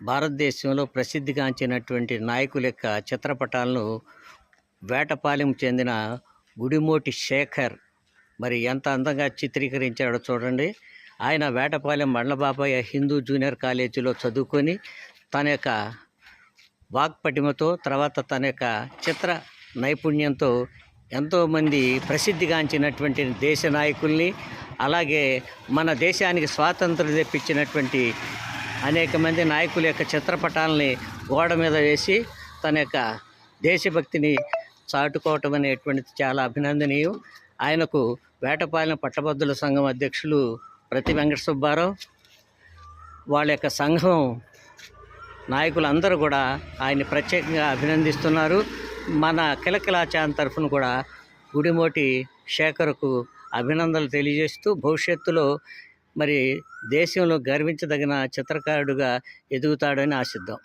భారతదేశంలో ప్రసిద్ధిగాంచినటువంటి నాయకుల యొక్క చిత్రపటాలను వేటపాలెం చెందిన గుడిమోటి శేఖర్ మరి ఎంత అందంగా చిత్రీకరించాడో చూడండి. ఆయన వేటపాలెం మండలబాపయ్య హిందూ జూనియర్ కాలేజీలో చదువుకొని తన యొక్క వాక్పటిమతో తర్వాత తన యొక్క చిత్ర నైపుణ్యంతో ఎంతోమంది ప్రసిద్ధిగాంచినటువంటి దేశ నాయకుల్ని, అలాగే మన దేశానికి స్వాతంత్రం తెప్పించినటువంటి అనేక మంది నాయకుల యొక్క చిత్రపటాలని గోడ మీద వేసి తన యొక్క దేశభక్తిని చాటుకోవటం అనేటువంటిది చాలా అభినందనీయం. ఆయనకు వేటపాలెం పట్టభద్రుల సంఘం అధ్యక్షులు ప్రతి వెంకట సుబ్బారావు, వాళ్ళ యొక్క సంఘం నాయకులందరూ కూడా ఆయన్ని ప్రత్యేకంగా అభినందిస్తున్నారు. మన కిలకిలాచాన్ తరఫున కూడా గుడిమోటి శేఖర్కు అభినందనలు తెలియజేస్తూ భవిష్యత్తులో మరి దేశంలో గర్వించదగిన చిత్రకారుడుగా ఎదుగుతాడని ఆశిద్దాం.